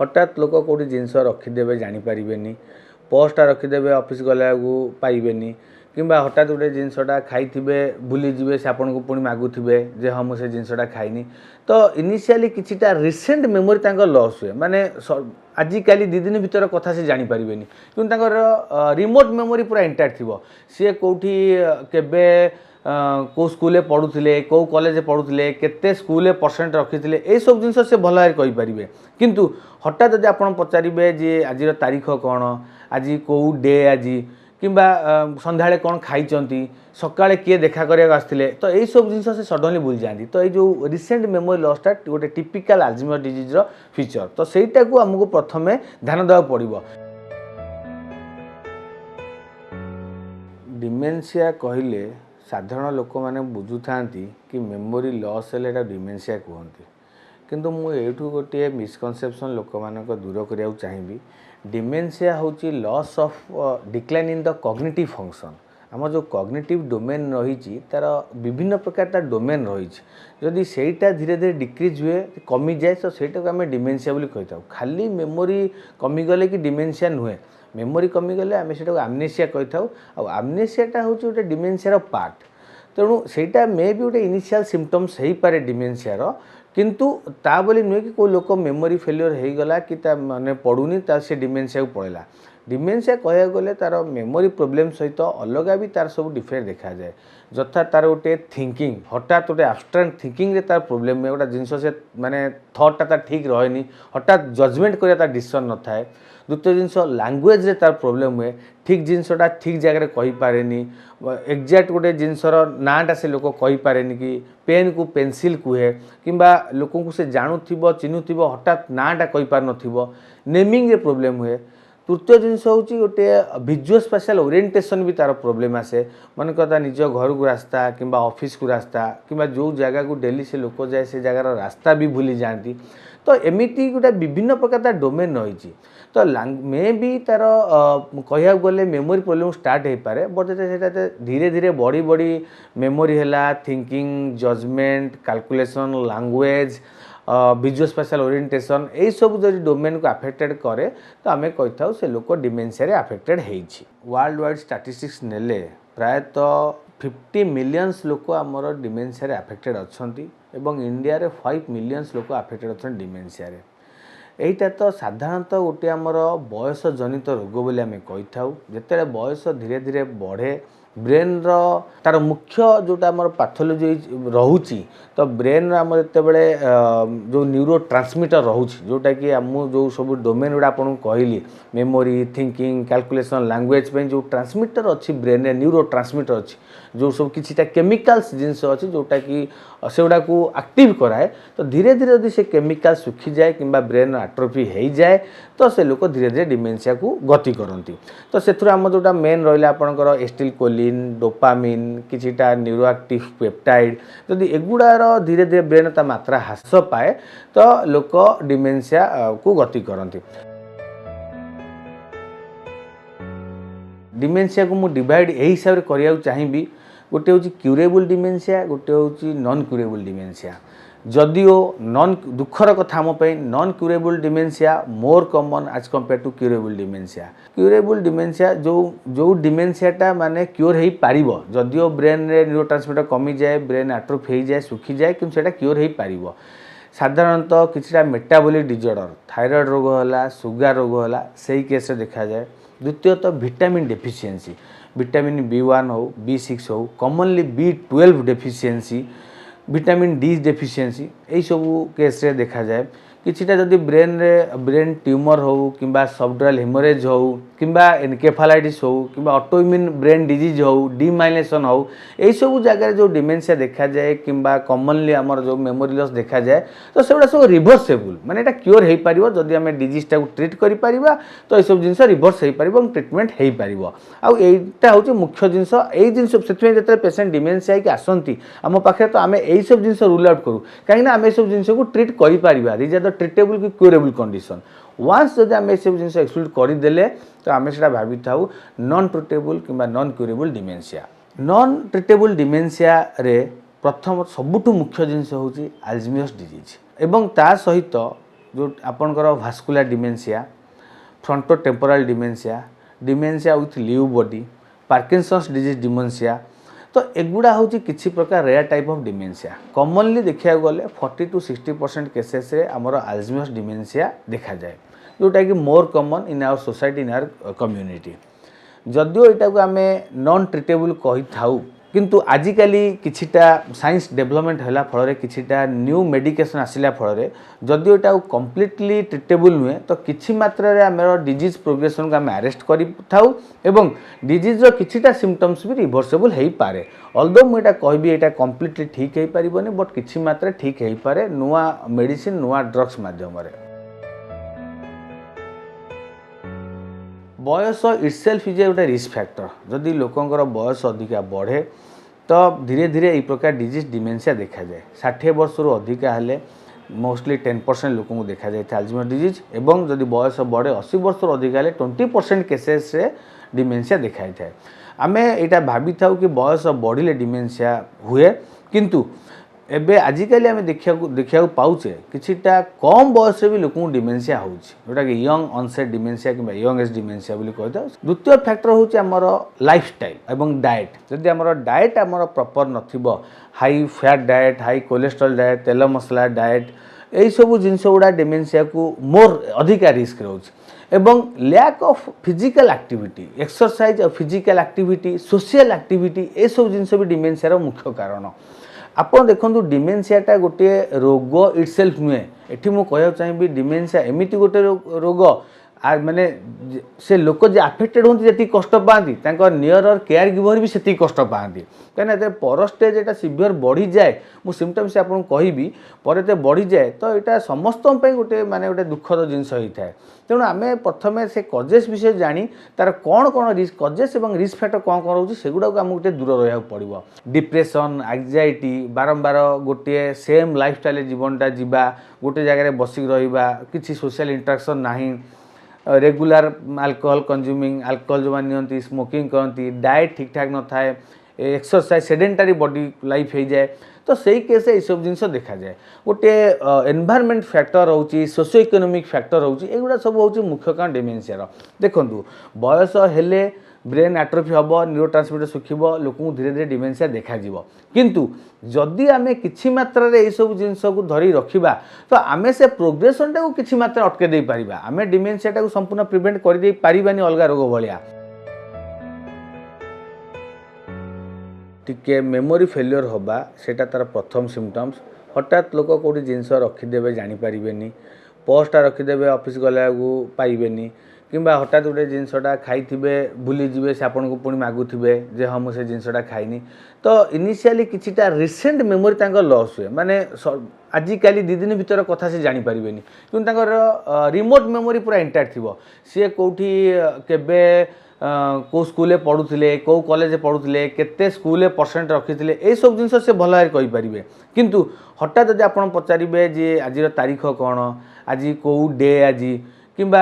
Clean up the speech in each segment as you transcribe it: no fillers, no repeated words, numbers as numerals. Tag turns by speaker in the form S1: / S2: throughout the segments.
S1: हठात लोक कौटी जिनस रखिदे जानीपारे पर्सटा रखिदे ऑफिस गला पाइबेनी किंबा हठात गोटे जिनसटा खाइबे भूलीजे से आपन को पुणी मागुवे जे हाँ मुझे जिनसटा खाइनी तो इनिशियली किछिटा रिसेंट मेमोरी लॉस हुए माने आजिकल 2 दिन भीतर कथा से जानीपारे कि रिमोट मेमोरी पूरा इंटैक्ट थी सी कौटी केबे कौ स्कूल पढ़ुले कौ कॉलेज पढ़ुले केते स्कूल परसेंट रखी ये सब जिन से भल भाव कहींपारे किंतु हठात जब आप पचारे जे आज तारीख कौन आज कौ डे आज कि संध्या कौन खाई सकाळे किए देखा करने आसते तो यही सब जिन से सडनली भूल जाती तो ये जो रिसेंट मेमोरी लॉसटा गोटे टिपिकल अल्जाइमर डिजीज फीचर तो सहीटा को आमको प्रथम ध्यान देवा पड़ो। डिमेंशिया कहले साधारण लोक मैंने बुझु था कि मेमोरी लॉस है डिमेंशिया कहते किंतु मुझे गोटे मिसकनसेप्शन लोक मान दूर करने चाहिए। डिमेंशिया हूँ loss of decline in the cognitive function आम जो कॉग्निटिव डोमेन रही तार विभिन्न प्रकार तार डोमेन रही जदि सेटा धीरे धीरे डिक्रीज हुए कमी जाए तो सेटा को आम डिमेंशिया बोली कही था। खाली मेमोरी कमीगले कि डिमेंशिया नुहे मेमोरी कमीगले आम से आमनेसिया कही था और आमनेसियाटा हूँ गोटे डिमेंशियार पार्ट तेणु सेटा मे भी गोटे इनिशियल सिम्पटम्स हो पारे डिमेंशियार किंतु ता बोली नुहे कि कोई लोक मेमोरी फेल्योर हो गला कि माने पड़ूनी से डिमेंशिया को पड़ेगा। डिमेंशिया कह गले तार मेमोरी प्रोब्लेम सहित अलग भी तार सब डिफरेंट देखा जाए जथा तार गोटे थिंकिंग हठात गोटे आब्स्ट्राक्ट थिंकिंग रे तार प्रोब्लेम हुए गोटे जिनस से माने थॉटटा तार ठीक रहे हठात जजमेंट कर डिसीजन न थाए। द्वितीय जिनस लैंग्वेज रे तार प्रोब्लेम हुए ठीक जिनसटा ठीक जगह कही पारे एक्जाक्ट गोटे जिनसर नाटा से लोक कही पारे कि पेन को पेंसिल कहे किंबा लोक को से जानूब चिन्हुब हठात नाटा कही पार न नेमिंग रे प्रोब्लेम हुए। तृतीय जिनस हूँ गोटे विजुअल स्पेशल ओरिएंटेशन भी तार प्रोब्लेम आसे मन कहता निज घर को रास्ता किंबा ऑफिस को रास्ता किंबा जो जगह को डेली से लोक जाए से जगार रास्ता भी भूली जाती तो एमती गोटे विभिन्न प्रकार तार डोमेन रही तो मे भी तार कह गले मेमोरी प्रोब्लेम स्टार्ट हो पारे बट से धीरे धीरे बढ़ी बढ़ी मेमोरी है thinking judgement calculation language visual spatial orientation यही सब जो डोमेन को अफेक्टेड करे तो आम कही था से लोक डिमेंशिया अफेक्टेड होइछि। वर्ल्ड वाइड स्टैटिस्टिक्स नेले प्रायतः 50 मिलियंस लोक आमर डिमेंशिया अफेक्टेड अच्छी एवं इंडिया रे 5 मिलियंस लोक अफेक्टेड अच्छा डिमेंशिया यहीटा तो साधारणतः गोटे आमर बयस जनित रोग बोली आम कही था जिते बयस धीरे धीरे बढ़े ब्रेन तार मुख्य जोटा आम पैथोलॉजी रोची तो ब्रेन आम जिते जो न्यूरो ट्रांसमिटर रोचे जोटा कि आम जो सब डोमेन गुड़ा आपको कहली मेमोरी थिंकिंग कैलकुलेशन लैंग्वेज जो ट्रांसमिटर अच्छी ब्रेन रे न्यूरो ट्रांसमिटर अच्छी जो सब किछिटा केमिकल्स जिनस अच्छी जोटा कि से गुड़ा को एक्टिव कराए तो धीरे धीरे यदि से केमिकल सुखी जाए कि ब्रेन आट्रोफी हो जाए तो से लोक धीरे धीरे डिमेंशिया को गति करती तो से आम जोटा मेन रहा आपंकर एस्टिल कोलिन डोपामिन किछिटा न्यूरोएक्टिव पेप्टाइड जदि एगुड़ार धीरे धीरे ब्रेन ता मात्रा ह्रास पाए तो लोक डिमेंशिया को गति करती। डिमेंशिया को मु डिवाइड यही हिसाब से करने चाहिए गोटे हूँ क्यूरेबल डिमेंशिया गोटे हूँ नॉन क्यूरेबल डिमेंशिया जदिओ नॉन दुखर कथा आम non curable dementia more common as compared to curable dementia. Curable dementia जो डिमेंशियाटा माने क्योर हो पार जदिओ ब्रेन रे न्यूरोट्रांसमिटर कमी जाए ब्रेन आट्रोफी हो जाए सुखी जाए कि क्योर हो पार साधारणतः किसी मेटाबॉलिक डिजॉर्डर थायराइड रोग है सुगर रोग है से केस देखा जाए। द्वितीयतः विटामिन डेफिशिएंसी विटामिन B1 हो B6 हो commonly B12 deficiency vitamin D deficiency यही सब केस रे देखा जाए। किछिटा जदि ब्रेन ट्यूमर हो किंबा सबड्यूरल हेमोरेज हो किंबा एनकेफालाइटिस हो किंबा ऑटोइम्यून ब्रेन डिजीज हो डीमाइलेशन हो यही सब जगह जो डिमेंशिया देखा जाए किंबा कॉमनली आमर जो मेमोरी लॉस देखा जाए तो से सब रिभर्सेबल माने एटा क्योर हो पार जदि आम डिजीजटा को ट्रीट करि परिबा तो ये सब जिनस रिभर्स हो पार ट्रिटमेंट हो पार आईटा हूँ मुख्य जिनस यही जिन से पेसेंट डिमेंशिया कि आसती आम पाखे तो आम यही सब जिन रूल आउट करूँ कहीं आम ये सब जिन को ट्रीट कर दिज आर द ट्रिटेबल कि क्यूरेबल कंडीशन वन्स जब आम सब जिन एक्सक्लूड करदे तो आम से भावी था नॉन ट्रिटेबल कि non curable dementia. Non treatable dementia रे प्रथम सबुठ मुख्य जिनस हूँ अल्जाइमर्स डिजीज एवं ता सहित जो आपणकर vascular dementia, fronto temporal dementia, dementia with Lewy body, Parkinson's disease dementia, तो एगुड़ा हूँ किसी प्रकार rare type of dementia. Commonly देखा गले 40 to 60% केसेस रे आमर अल्जाइमर्स डिमेंशिया देखा जाए, जोटा कि more common in our society in our community. जदिओ यहाँ को आम नॉन ट्रिटेबल कही थाउ, किंतु आजिकाली किछिटा साइंस डेवलपमेंट होला फल किछिटा न्यू मेडिकेशन आसिला फल जदिओ यहाँ कम्प्लीटली ट्रिटेबल नुहे तो किछि मात्रा रे आम डिजीज प्रोग्रेसन को आम अरेस्ट करिथाउ एवं डिजीज रो किछिटा सिम्पटम्स भी रिभर्सेबल हो पारे। ऑल्दो मुझे कहबी यहाँ कम्प्लीटली ठीक हो पारिबनी, बट किछि मात्रा ठीक हो पारे नुआ मेडिसिन नुआ ड्रग्स माध्यम। बयस इटसेल्फ इज ए गोटे रिस्क फैक्टर। जदि लोकंकर बयस अधिका बढ़े तो धीरे धीरे यही प्रकार डिजीज डिमेंशिया देखा जाए। 60 वर्ष रु अधिका हेले मोस्टली 10% लोक को देखा जाए अल्जाइमर डिजीज, एवं जदि बयस बढ़े 80 वर्ष रु अधिका हेले 20% केसेस रे डिमेंशिया देखा जाए। आमे एटा भाभी थाउ कि बयस बढ़िले डिमेंशिया हुए, किंतु एबे आजिकल आम देखा पाचे किछिटा कम बयस भी लोक डिमेंशिया होटा कि यंग ऑनसेट डिमेंशिया कि यंग एज डिमेंशिया बोली कही था। द्वितीय फैक्टर हूँ आमर लाइफस्टाइल एवं डाएट। जदि आमर डाएट आमर प्रॉपर नथिबो, high fat diet, high cholesterol diet, तेल मसला डाएट, यही सब जिनस गुड़ा डिमेंशिया को मोर अधिका रिस्क रोचे। एवं lack of physical activity, exercise और फिजिकल एक्टिविटी, सोशल एक्टिविटी, ये सब जिनस भी डिमेंशियार मुख्य कारण। आपन देखो डिमेंशियाटा गोटे रोग इटसेल्फ नुहे। एठी मु कहया चाहिए डिमेंशिया एमिति गोटे रोग माने से लोक जे अफेक्टेड होती जी कष्ट पाती नियर और केयर गिवर भी से कष्ट पाती, कहीं पर स्टेज यहाँ सीवियर बढ़ी जाए मु सिम्पटम्स आपको कहबी पर बढ़ी जाए तो यहाँ समस्त गोटे माने गोटे दुखद जिनस होता है। तेणु आम प्रथम से कजेस विषय जानी तार कौन कौन रिस्क कजेस और रिस्क फैक्टर कौन कौन रोचे सेगुड़ा को आमको गोटे दूर रहा पड़ो। डिप्रेशन, एंजाइटी, बारंबार गोटे सेम लाइफस्टाइल जीवनटा जीवा, गोटे जगह बसिक रहा, किसी सोशल इंटरेक्शन नहीं, रेगुलर अल्कोहल कंज्यूमिंग, अल्कोहल जो नियंती, स्मोकिंग करती, डाएट ठीक ठाक न थाए, एक्सरसाइज सेडेंटरी बॉडी लाइफ हो जाए, तो सही केस ये सब जिनस देखा जाए। गोटे एनवायरनमेंट फैक्टर रोचे, सोशियो इकोनॉमिक फैक्टर रोचे, एगुड़ा सब हूँ मुख्य कारण डिमेंशियार। देखो बयस हेले ब्रेन एट्रोफी हम, न्यूरोट्रांसमिटर सुखिब, लोक धीरे धीरे डिमेंशिया देखा जीवो। किंतु जदि आमे किछि मात्रा रे ए सब जिनस को धरी रखिबा तो आमे से प्रोग्रेशन टा को किछि मात्रा अटके दे परिबा। आमे डिमेंशिया टा को संपूर्ण प्रिवेंट कर दे परिबानी अलगा रोग भलिया। टिके मेमोरी फेल्योर होबा सेटा तार प्रथम सिम्पटम्स। हठात लोक कोडी जिनस रखिदेबे जानि परिबेनी, पर्सटा रखिदेबे ऑफिस गला को पाइबेनी, किंबा हठात गोटे जिनसटा खाइथिबे भूली जिवे से आपन को पुणी मागुथिबे जे हाँ मुझे जिनसटा खाइनी। तो इनिशियली किछिटा रिसेंट मेमोरी तांकर लॉस हुए, माने आजिकल 2 दिन भीतर कथा से जानि परिबेनी, किंतु तांकर रिमोट मेमोरी पूरा इंटैक्ट थिबो। सी कोठी केबे को स्कूल पढ़ुले, कौ कॉलेज पढ़ुले, केते स्कूल परसेंट रखिथिले, ए सब जिनस से भल भाव कहि परिबे। किंतु हठात जदि आपन पचारिबे जे आजिर तारीख कौन, आज कौ डे, आज किंबा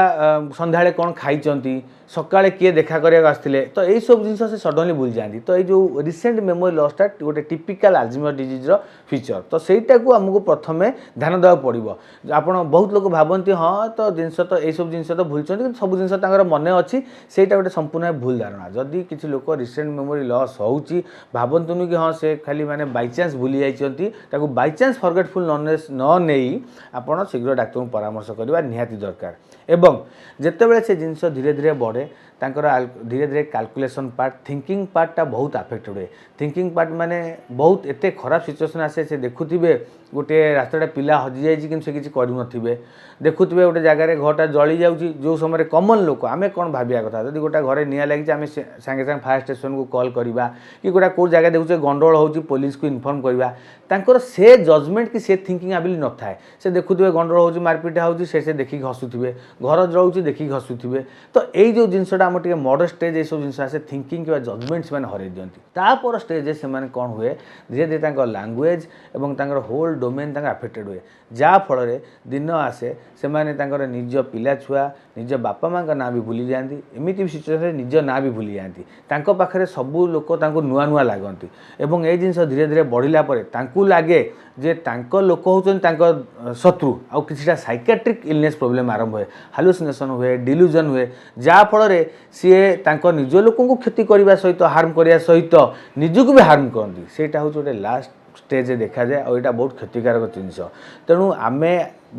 S1: संध्याळे कौन खाई, सकाळे किए देखा करने आसते, तो यही सब जिन से सडनली भूल जाती। तो ये जो रिसेंट मेमोरी लॉसटा गोटे टिपिकल अल्जाइमर डिजीज फीचर। तो सहीटा को आमको प्रथम ध्यान देवा पड़ो। आपड़ बहुत लोग भावती हाँ तो जिनस तो यही सब जिनस तो भूलते कि सब जिन मन अच्छी, सहीटा गोटे संपूर्ण भूल धारणा। जदि किसी लोक रिसेंट मेमोरी लॉस होची भावतुनि कि हाँ से खाली माने बाई चान्स भूली जाइछंती, ताकू बाई चान्स फॉरगेटफुल नॉलेज न नहीं आपण शीघ्र डाक्टर को परामर्श करवा निहाती दरकार। एवं जितेबाला से जिनस धीरे धीरे बढ़े तांकर धीरे धीरे कैलकुलेशन पार्ट, थिंकिंग पार्टा बहुत अफेक्ट हुए। थिंकिंग पार्ट माने बहुत एते खराब सिचुएशन आसे से देखुथिबे गोटे रास्ताटा पिला हजि जाइछि कि से किछि करू नथिबे, देखुथिबे गोटे जगार घरटा जली जाउछि जो समय कॉमन लोक आमे कोन भाबिया कथा जदि गोटे घरे निया लागि आमे संगे संगे फायर स्टेशन को कॉल करबा कि गोटा को जगह देखुछे गंडोल होउछि पुलिस को इन्फॉर्म करबा, तांकर से जजमेंट कि से थिंकिंग एबिलिटी न थाए। से देखुथिबे गंडोल होउछि मारपीट होउछि से देखि हसुथिबे, घर जळुछि देखि हसुथिबे। तो एई जो जिनसटा हम टिके मॉडर्न स्टेज ए सब जिनस आसे थिंकिंग कि जजमेंट से हरई दियंती। तापर स्टेज से माने कोन हुए धीरे धीरे तांकर लैंग्वेज एवं तांकर होल डोमेन तांकर अफेक्टेड हुए, जा फल दिन आसे से माने तांकर निज पिला छुआ निज बापा माँ का ना भी भूली जाती। एमती भी सिचुएसन निज ना भी भूली जाती, तांको पाखरे सबू लोक तांको नुआ नुआ लागती। एवं ए जिनस धीरे धीरे बढ़िला परे तांको लागे जे तांको लोक होचन तांको शत्रु आउ किछिटा साइकियाट्रिक इलनेस प्रॉब्लम आरंभ हुए हालुसिनेशन हुए डिल्यूजन हुए जा फल रे सी तांको निज लोक को क्षति करने सहित हार्म करने सहित निजक भी हार्म करती सेटा हूँ गोटे लास्ट स्टेज देखा जाए और यहाँ बहुत क्षतिकारक जिनस तेणु आम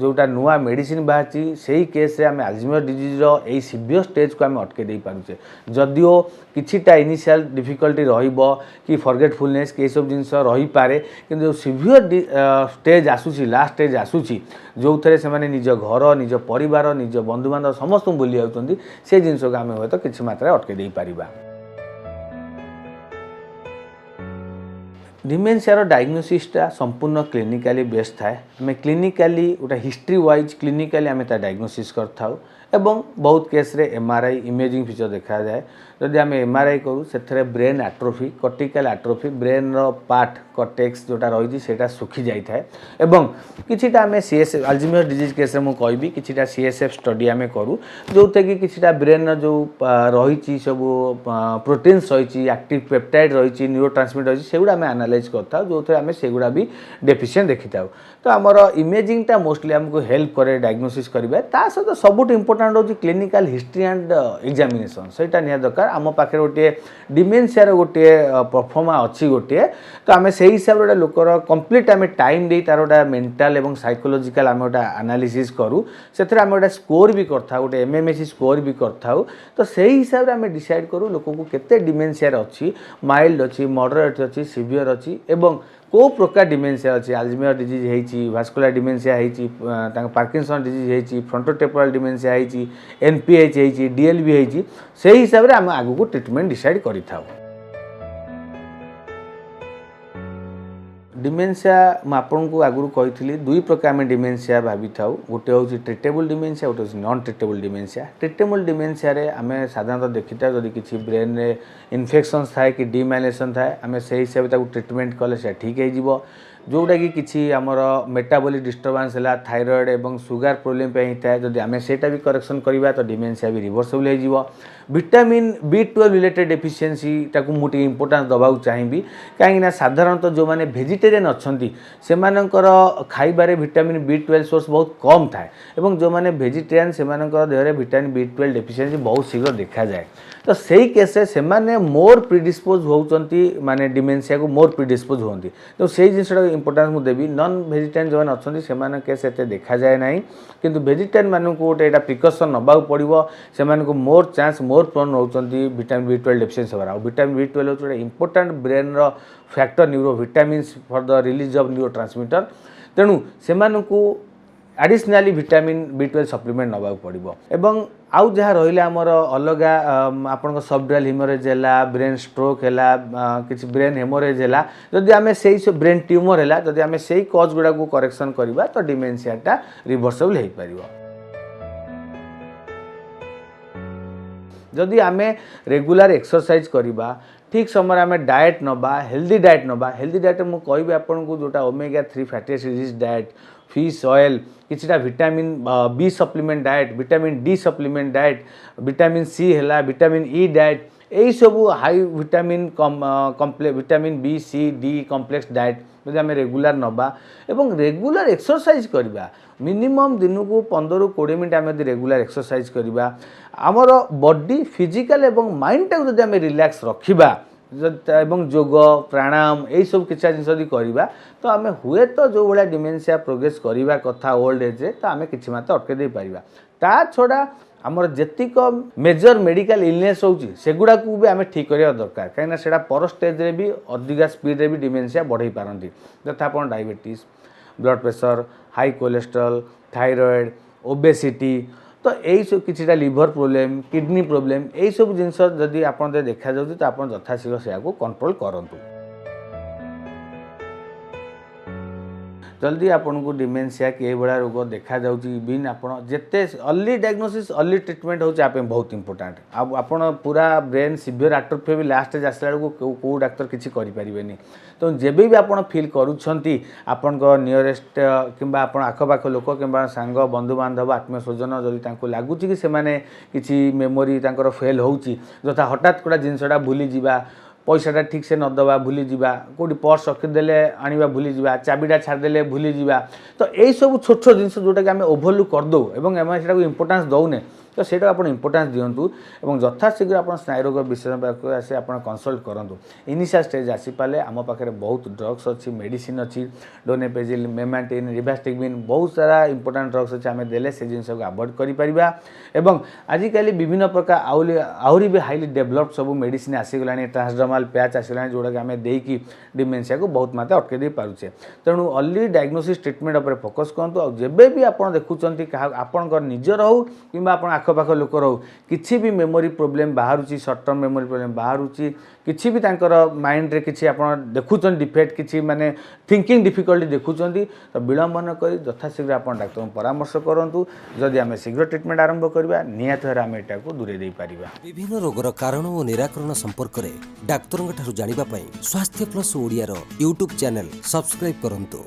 S1: जोटा नुआ मेडिसिन बाहरी से केस आम अल्जाइमर डिजीज यही सीवियर स्टेज को आम अटके दे पारुचे जदिओ किछिटा इनिशियल डिफिकल्टी रहिबो कि फॉरगेटफुलनेस कि सब जिनस रही पारे किंतु जो सीवियर स्टेज आसूची लास्ट स्टेज आसूची जो थे से निज घर निज परिवार निज बंधु बांधव समस्त भूली जाउछन्ती से जिनस को आम हूँ तो किसी मात्रा अटके दे पारिबा। डिमेंशियार डायग्नोसिसटा संपूर्ण क्लिनिकाली बेस्ड थाए आम क्लिनिकाली गोटे हिस्ट्री वाइज क्लिनिकाली आम डायग्नोसिस करथाउ एवं बहुत केस रे एमआरआई इमेजिंग फीचर देखा जाए जदि आम एमआरआई करूँ से brain atrophy cortical atrophy brain रो पार्ट कॉर्टेक्स जोटा रही है सुखी जाए एवं किछिटा आम सीएसएफ अल्जाइमर डिजीज केस रे कहबी किछिटा सीएसएफ स्टडी आम करूँ जो थे कि किछिटा ब्रेन जो रही सब प्रोटीन्स रही एक्टिव पेप्टाइड रही न्यूरोट्रांसमिटर रही सेगुड़ा आम एनालाइज करता जो थे आम सेगुड़ा भी डेफिशिएंट देखी था तो आमर इमेजिंगटा मोस्टली आमको हेल्प करे डायग्नोसिस करिबा ता सहित सबुठ इंपोर्टेंट होची क्लिनिकल हिस्ट्री एंड एग्जामिनेशन सेटा निया दरकार आम पाखे गोटे डिमेंशियार गोटे परफॉर्मा अच्छी गोटे तो आम से हिसाब से लोकर कंप्लीट आम टाइम दे तार गोटे मेंटल एवं साइकोलॉजिकल आम गोटे एनालिसिस करूँ से गोटे स्कोर भी करता गोटे एमएमएसी स्कोर भी करता तो से हिसाब से आम डिसाइड करूँ लोक को केते डिमेंशियार अच्छी माइल्ड अच्छी मॉडरेट अच्छी सीवियर अच्छी एवं को प्रकार डिमेंशिया अच्छी अल्जाइमर डिजीज है भास्कुलर डिमेंशिया है पार्किंसन डिजीज है फ्रंटोटेम्पोरल डिमेंशिया है एनपीएच है डीएलबी है से हिसाब से आम आगू ट्रिटमेंट डिसाइड करिथाउ। डिमेंशिया मुझे आगुरी कही दुई प्रकार आम डिमेंशिया भावी था गोटे हूँ ट्रिटेबल डिमेंशिया गोटे हूँ non treatable dementia. Treatable dementia आम साधारणतः देखी था जदि किसी ब्रेन में इन्फेक्शंस थाए कि डिमाइलेशन थाए आम से हिसाब से ट्रिटमेंट कले से ठीक हो जोटा कि किसी आमर मेटाबॉलिक डिस्टर्बांस है थायराइड एवं सुगर प्रोब्लेम पे था जदि आम सेटा भी करेक्शन करवा तो डिमेंशिया भी रिवर्सिबल हो विटामिन B12 रिलेटेड डेफिशिएंसी ताकू मुझे इंपोर्टेंस दबा चाहिए कहीं साधारणतः जो मैंने वेजिटेरियन अच्छा से खाइबारे विटामिन B12 सोर्स बहुत कम थाए एवं जो मैंने वेजिटेरियन से देह विटामिन B12 डेफिशिएंसी बहुत शीघ्र देखा जाए तो सही केस से मोर प्रिडिस्पोज होती माने डिमेंशिया को मोर प्रिडिस्पोज होती तो सही जिनसा इंपोर्टेंस मुझे देवी नॉन वेजिटेरियन जो अच्छा से केस एत देखा जाए ना किंतु वेजिटेरियन मानक गोटे प्रिकसन नवा पड़ो से मोर चांस मोर प्रोन होती विटामिन B12 डेफिशिएंसी होगा विटामिन B12 हूँ गोटे important brain factor neuro vitamins for the release of neuro transmitter तेणु से एडिशनली विटामिन B12 सप्लीमेंट नवा पड़ो एवं आउ जहाँ रहा आमर अलग आपण सबड्यूरल हिमोरेज है ब्रेन स्ट्रोक है कि ब्रेन हेमोरेज है जदि आम से ब्रेन ट्यूमर है जदि आम से कज गुड़ा को करेक्शन करवा तो डिमेंशियाटा रिवर्सिबल हो पार जदि आम रेगुलर एक्सरसाइज करवा ठीक समय आम डाएट नवा हेल्दी डाएट नवा हेल्दी डाएट मुझे कहि आपन को जोटा omega 3 fatty acid rich diet fish oil किछिटा vitamin B supplement diet vitamin D supplement diet vitamin C है विटामिन E डाएट यही सब high vitamin vitamin B C D complex diet जब आम रेगुलर नवा एवं रेगुलर एक्सरसाइज करवा minimum दिन को 15-20 मिनट आम रेगुलर एक्सरसाइज करवा आमर बॉडी फिजिकल एवं माइंड टाक जब आम रिलैक्स रखा एवं जोग प्राणायाम यही सब किसी जिन करवा तो आम हुए तो जो भाया डिमेंशिया प्रोग्रेस करवा कथा ओल्ड एज तो आम कि अटके दे पारिबा ता छड़ा आमर जेतिक मेजर मेडिकल इलनेस होची सेगुड़ा को भी आम ठीक करवा दरकार कहीं से पर स्टेज रे भी अधिका स्पीड रे भी डिमेंशिया बढ़ई पारती यथा आप diabetes blood pressure high cholesterol thyroid obesity तो यही सब किसी लिवर प्रोब्लेम किडनी प्रोब्लेम यही सब जिनस जदि आप देखा जाऊँ तो आप यथाशीघ्र से कंट्रोल करूँ जल्दी आपन को डिमेंशिया के भाया रोग देखा इवन आप जिते अर्ली डायग्नोसिस अर्ली ट्रीटमेंट होचे आप बहुत इंपोर्टेंट आप पूरा ब्रेन सीवियर एट्रोफी भी लास्ट स्टेज आसला बेलू कौ डाक्तर किसी करें तो जब भी आप फील करुँच आपण नियरेस्ट कि आखपाख लोक कि सांग बंधु बांधव आत्मीय स्वजन जदि लगुच कि से किसी मेमोरी फेल हो हठात गोटा जिनसा भूली जावा पैसाटा ठीक से नदबा भूली जावा कौटी पर्स रखीदे आने भूली जावा चाबीटा छाड़दे भूली जावा तो यही सब छोट छोट जिन जोटा कि आम ओभरलुक करदे और इंपोर्टान्स दौने तो ସେଇଟା ଆପଣ ଇମ୍ପୋର୍ଟାନ୍ସ ଦିଅନ୍ତୁ ଏବଂ ଯଥାଶୀଘ୍ର ଆପଣ ସ୍ନାୟୁରୋଗ ବିଶେଷଜ୍ଞ ପାଖକୁ ଆସି ଆପଣ କନସଲ୍ଟ କରନ୍ତୁ ଇନିସିଆଲ ଷ୍ଟେଜ୍ ଆସିପାରିଲେ ଆମ ପାଖରେ ବହୁତ ଡ୍ରଗ୍ସ ଅଛି ମେଡ଼ିସିନ୍ ଅଛି ଡୋନେପେଜିଲ୍ ମେମାଟିନ୍ ରିଭାଷ୍ଟିଗମିନ୍ ବହୁତ ସାରା ଇମ୍ପୋର୍ଟାଣ୍ଟ ଡ୍ରଗ୍ସ ଅଛି ଆମେ ଦେଲେ ସେ ଜିନିଷକୁ ଆଭଏଡ଼ କରିପାରିବା ଏବଂ ଆଜିକାଲି ବିଭିନ୍ନ ପ୍ରକାର ଆହୁରି ବି ହାଇଲି ଡେଭଲପ୍ଡ ସବୁ ମେଡ଼ିସିନ୍ ଆସିଗଲାଣି ଟ୍ରାନ୍ସଡର୍ମାଲ ପ୍ୟାଚ୍ ଆସିଗଲାଣି ଯେଉଁଟାକି ଆମେ ଦେଇକି ଡିମେନ୍ସିଆକୁ ବହୁତ ମାତ୍ରା ଅଟକାଇ ଦେଇ ପାରୁଛେ ତେଣୁ अर्ली डायग्नोसिस ट्रिटमेंट उपर फोकस करूँ और जब भी आप देखुं आपणकर निजर हो कि आखपाख लोक रो किसी भी मेमोरी प्रोब्लेम बाहर सर्ट टर्म मेमोरी प्रोब्लेम बाहर किसी भी माइंड रे किसी आप देखुं डिफेक्ट किसी माने थिंकिंग डिफिकल्टी देखुं तो विलंब न कर यथाशीघ्र आप डाक्तर परामर्श करूँ जदि आम शीघ्र ट्रिटमेंट आरंभ करवा निहत भाव आम यहाँ दूरे दे पारिबा।
S2: विभिन्न रोगर कारण और निराकरण संपर्क में डाक्तरों ठारू जानिबा पई स्वास्थ्य plus Odia YouTube channel subscribe करंतु।